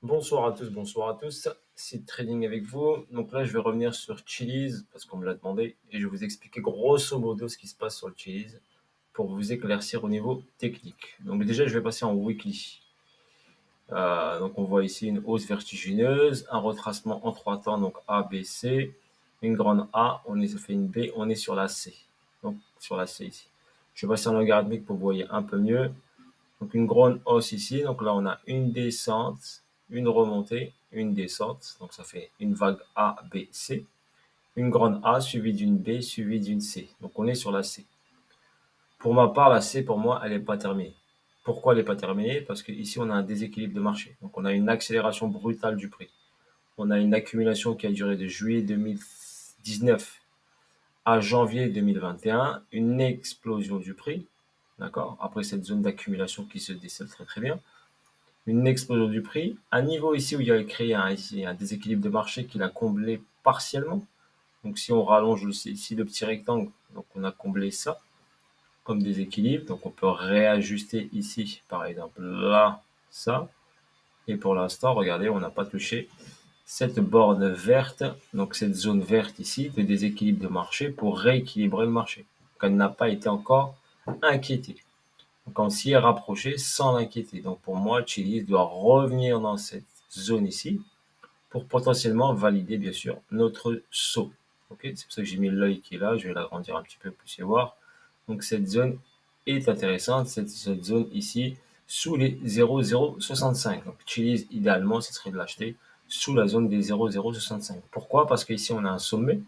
Bonsoir à tous, c'est Trading avec vous. Donc là, je vais revenir sur Chiliz parce qu'on me l'a demandé et je vais vous expliquer grosso modo ce qui se passe sur le Chiliz pour vous éclaircir au niveau technique. Donc déjà, je vais passer en weekly. Donc on voit ici une hausse vertigineuse, un retracement en trois temps, donc A, B, C, une grande A, ça fait une B, on est sur la C. Donc sur la C ici. Je vais passer en logarithmique pour que vous voyez un peu mieux. Donc une grande hausse ici. Donc là, on a une descente, une remontée, une descente. Donc ça fait une vague A, B, C. Une grande A suivie d'une B suivie d'une C. Donc on est sur la C. Pour ma part, la C, pour moi, elle n'est pas terminée. Pourquoi elle n'est pas terminée? Parce qu'ici, on a un déséquilibre de marché. Donc on a une accélération brutale du prix. On a une accumulation qui a duré de juillet 2019 à janvier 2021, une explosion du prix, d'accord, après cette zone d'accumulation qui se décèle très très bien, une explosion du prix, un niveau ici où il y a créé un déséquilibre de marché qu'il a comblé partiellement. Donc si on rallonge ici le petit rectangle, donc on a comblé ça comme déséquilibre, donc on peut réajuster ici, par exemple là, ça, et pour l'instant, regardez, on n'a pas touché cette borne verte, donc cette zone verte ici, de déséquilibre de marché pour rééquilibrer le marché. Donc elle n'a pas été encore inquiétée. Donc on s'y est rapproché sans l'inquiéter. Donc pour moi, Chiliz doit revenir dans cette zone ici pour potentiellement valider bien sûr notre saut. Ok, c'est pour ça que j'ai mis l'œil qui est là. Je vais l'agrandir un petit peu pour y voir. Donc cette zone est intéressante. Cette zone ici sous les 0,065. Donc Chiliz idéalement, ce serait de l'acheter sous la zone des 0,065. Pourquoi? Parce qu'ici on a un sommet.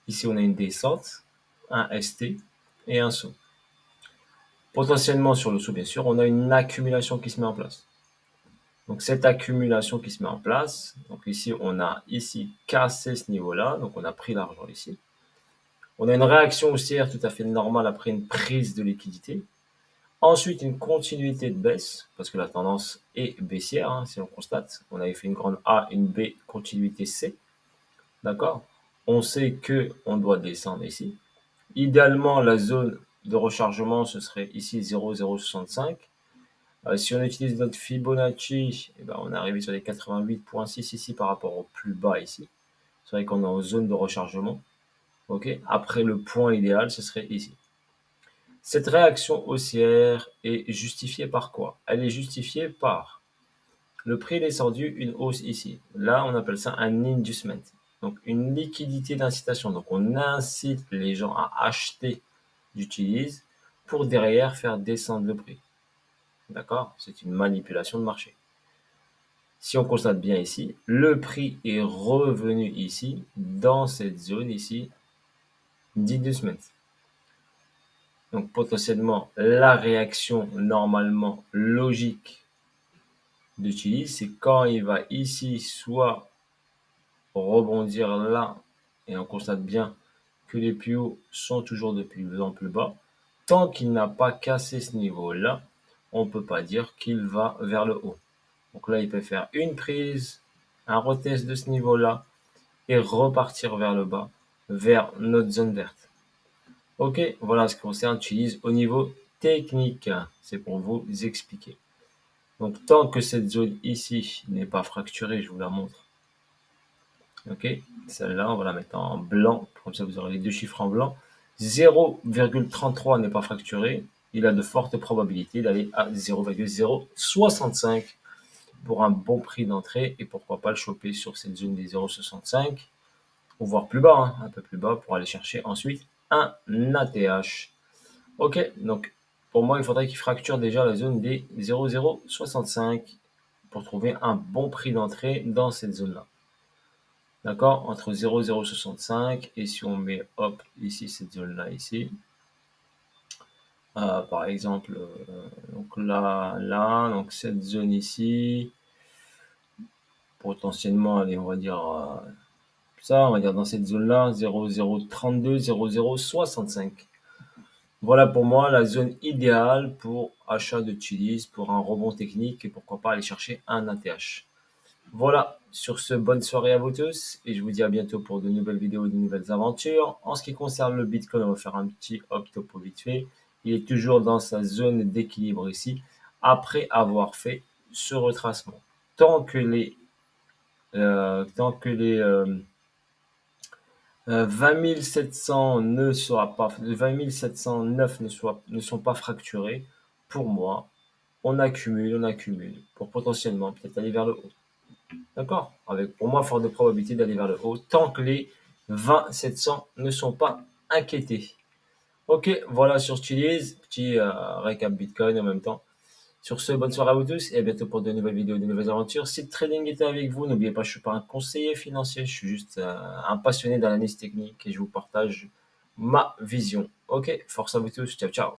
Ici on a une descente, un ST et un saut. Potentiellement sur le saut, bien sûr, on a une accumulation qui se met en place. Donc cette accumulation qui se met en place, donc ici on a ici cassé ce niveau-là, donc on a pris l'argent ici. On a une réaction haussière tout à fait normale après une prise de liquidité. Ensuite une continuité de baisse, parce que la tendance est baissière, hein, si on constate. On avait fait une grande A, une B, continuité C. D'accord? On sait qu'on doit descendre ici. Idéalement, la zone de rechargement, ce serait ici 0,065. Si on utilise notre Fibonacci, eh ben, on est arrivé sur les 88,6 ici par rapport au plus bas ici. C'est vrai qu'on est en zone de rechargement. Okay. Après le point idéal, ce serait ici. Cette réaction haussière est justifiée par quoi? Elle est justifiée par le prix descendu, une hausse ici. Là, on appelle ça un inducement. Donc une liquidité d'incitation. Donc on incite les gens à acheter du Chiliz pour derrière faire descendre le prix. D'accord? C'est une manipulation de marché. Si on constate bien ici, le prix est revenu ici, dans cette zone ici, d'inducement. Donc potentiellement, la réaction normalement logique de Chiliz, c'est quand il va ici soit rebondir là, et on constate bien que les plus hauts sont toujours de plus en plus bas. Tant qu'il n'a pas cassé ce niveau-là, on ne peut pas dire qu'il va vers le haut. Donc là, il peut faire une prise, un retest de ce niveau-là et repartir vers le bas, vers notre zone verte. Ok, voilà ce qui concerne Chiliz au niveau technique. C'est pour vous expliquer. Donc tant que cette zone ici n'est pas fracturée, je vous la montre. Ok, celle-là, on va la mettre en blanc, comme ça vous aurez les deux chiffres en blanc. 0,33 n'est pas fracturé, il a de fortes probabilités d'aller à 0,065 pour un bon prix d'entrée et pourquoi pas le choper sur cette zone des 0,65 ou voire plus bas, hein, un peu plus bas pour aller chercher ensuite un ATH. Ok, donc pour moi, il faudrait qu'il fracture déjà la zone des 0,065 pour trouver un bon prix d'entrée dans cette zone-là. D'accord, entre 0,065 et si on met hop ici cette zone là ici, par exemple donc là donc cette zone ici potentiellement allez on va dire ça on va dire dans cette zone là 0,032 0,065. Voilà pour moi la zone idéale pour achat de Chiliz pour un rebond technique et pourquoi pas aller chercher un ATH. Voilà, sur ce, bonne soirée à vous tous et je vous dis à bientôt pour de nouvelles vidéos, de nouvelles aventures. En ce qui concerne le Bitcoin, on va faire un petit hop topo vite fait. Il est toujours dans sa zone d'équilibre ici après avoir fait ce retracement. tant que les 20 700 20 709 ne sont pas fracturés, pour moi, on accumule pour potentiellement peut-être aller vers le haut. D'accord? Avec pour moi fort de probabilité d'aller vers le haut, tant que les 20 700 ne sont pas inquiétés. Ok, voilà sur Chiliz, petit récap Bitcoin en même temps. Sur ce, bonne soirée à vous tous et à bientôt pour de nouvelles vidéos, de nouvelles aventures. Si le trading était avec vous, n'oubliez pas, je ne suis pas un conseiller financier, je suis juste un passionné d'analyse technique et je vous partage ma vision. Ok, force à vous tous, ciao ciao.